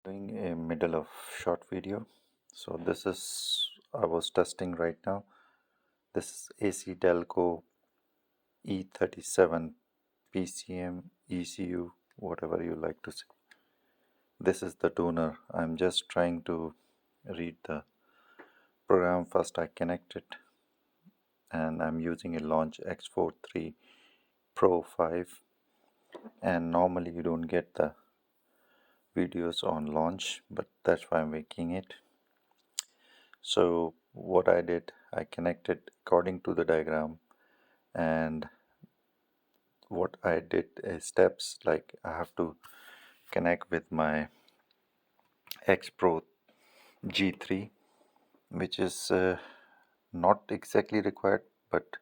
Doing a middle of short video. So this is I was testing right now. This is AC Delco e37 PCM ECU, whatever you like to say. This is the donor. I'm just trying to read the program. First I connect it, and I'm using a launch x431 Pro5, and normally you don't get the videos on launch, but that's why I'm making it. So what I did, I connected according to the diagram, and what I did is steps like I have to connect with my X Pro G3, which is not exactly required, but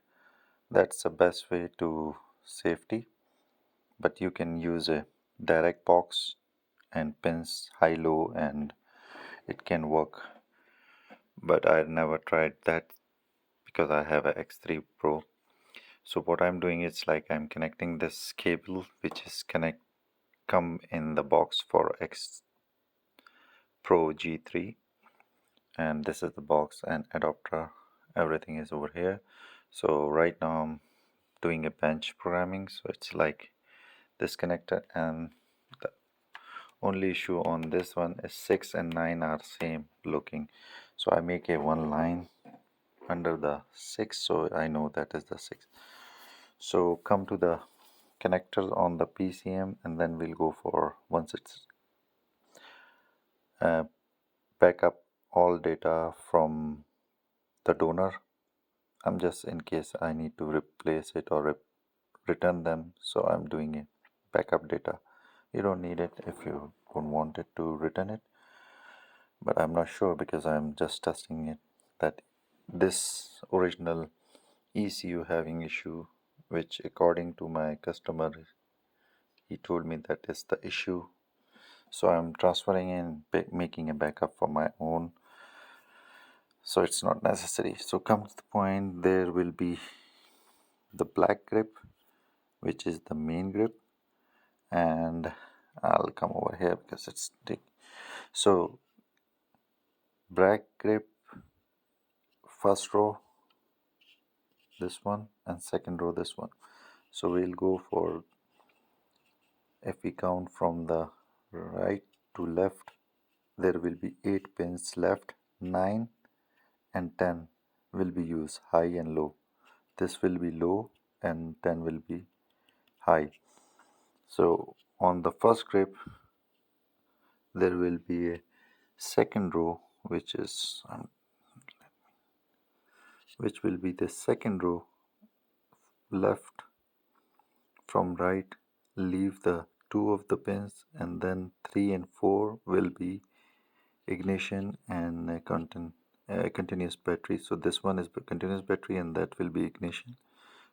that's the best way to safety. But you can use a direct box and pins high low, and it can work. But I never tried that because I have a X3 Pro. So what I'm doing is like I'm connecting this cable which is come in the box for X Pro G3, and this is the box and adapter. Everything is over here. So right now I'm doing a bench programming, so it's like this connector, and the only issue on this one is 6 and 9 are same looking. So I make a one line under the 6, so I know that is the 6. So come to the connectors on the PCM, and then we'll go for once it's back up all data from the donor. I'm just in case I need to replace it or return them, so I'm doing it backup data. You don't need it if you don't want it to return it, but I'm not sure because I'm just testing it that this original ECU having issue, which according to my customer he told me that is the issue. So I'm transferring in making a backup for my own, so it's not necessary. So comes the point, there will be the black grip, which is the main grip, and I'll come over here because it's thick. So black grip, first row this one, and second row this one. So we'll go for, if we count from the right to left, there will be 8 pins left. 9 and 10 will be used high and low. This will be low and 10 will be high. So on the first grip there will be a second row which will be the second row left from right. Leave the 2 of the pins, and then 3 and 4 will be ignition and continuous battery. So this one is continuous battery and that will be ignition.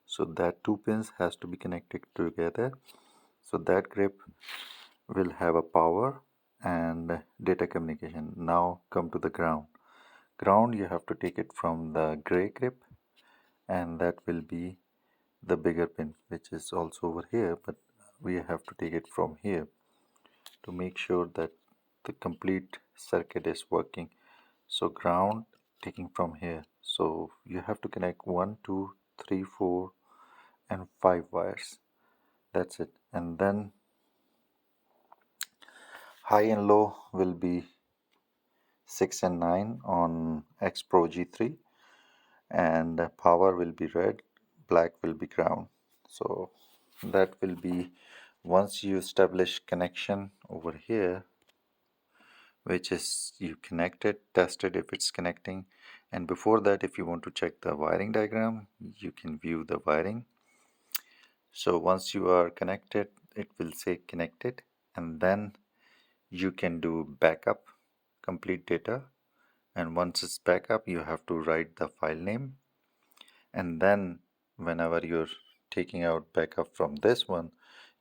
So that 2 pins has to be connected together. So that grip will have a power and data communication. Now come to the ground. Ground, you have to take it from the gray grip, and that will be the bigger pin, which is also over here, but we have to take it from here to make sure that the complete circuit is working. So ground taking from here, so you have to connect 1 2 3 4 and 5 wires. That's it. And then high and low will be 6 and 9 on X Pro G3, and power will be red, black will be ground. So that will be, once you establish connection over here, which is you connect it, test it if it's connecting, and before that if you want to check the wiring diagram you can view the wiring. So once you are connected, it will say connected, and then you can do backup, complete data, and once it's backup you have to write the file name, and then whenever you're taking out backup from this one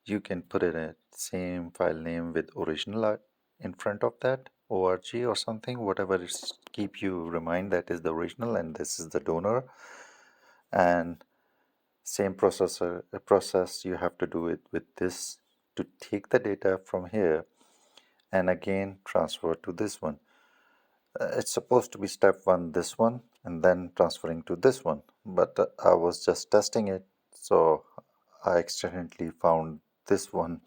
you can put it at same file name with original in front of that, org or something, whatever is keep you remind that is the original and this is the donor. And same process you have to do it with this to take the data from here and again transfer to this one. It's supposed to be step 1 this one and then transferring to this one, but I was just testing it, so I accidentally found this one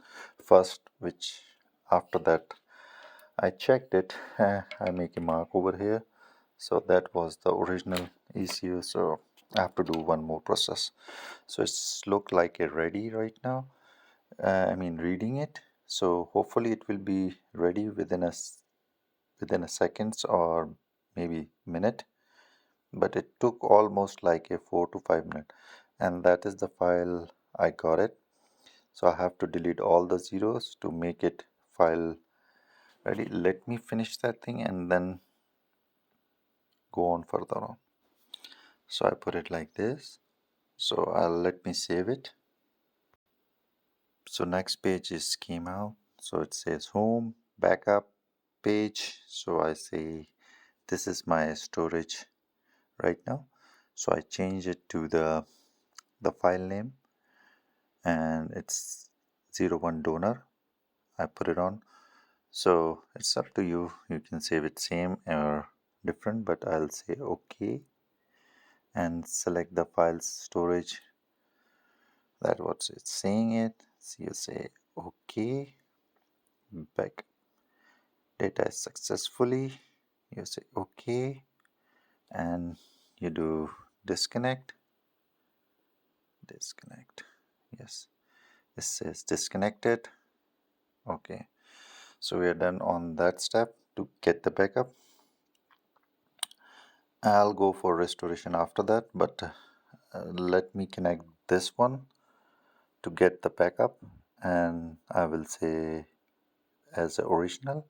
first, which after that I checked it. I make a mark over here, so that was the original ECU, so I have to do one more process. So it's look like a ready right now. I mean reading it, so hopefully it will be ready within a seconds or maybe minute, but it took almost like a 4 to 5 minutes, and that is the file I got it. So I have to delete all the zeros to make it file ready. Let me finish that thing and then go on further on. So I put it like this, so let me save it. So next page is came out, so it says home backup page, so I say this is my storage right now, so I change it to the file name, and it's 01 donor. I put it on, so it's up to you, you can save it same or different, but I'll say okay and select the file storage. That's what it's saying it. So you say okay, back data is successfully, you say okay, and you do disconnect. Yes, it says disconnected. Okay, so we are done on that step. To get the backup, I'll go for restoration after that, but let me connect this one to get the backup, and I will say as a original,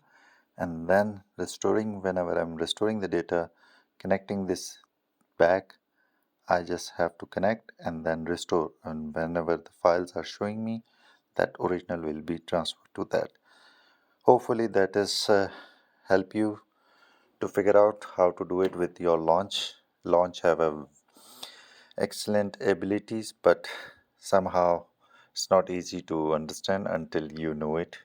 and then restoring. Whenever I'm restoring the data, connecting this back, I just have to connect and then restore, and whenever the files are showing me, that original will be transferred to that. Hopefully that is help you to figure out how to do it with your launch have a excellent abilities, but somehow it's not easy to understand until you know it.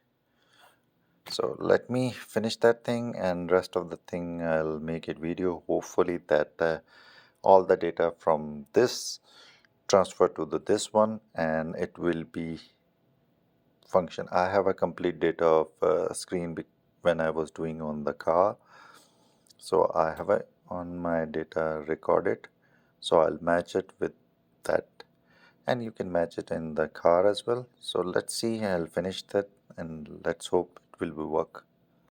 So let me finish that thing, and rest of the thing I'll make it video, hopefully that all the data from this transfer to this one, and it will be function. I have a complete data of screen when I was doing on the car, so I have it on my data recorded, so I'll match it with that, and you can match it in the car as well. So let's see, I'll finish that and let's hope it will work.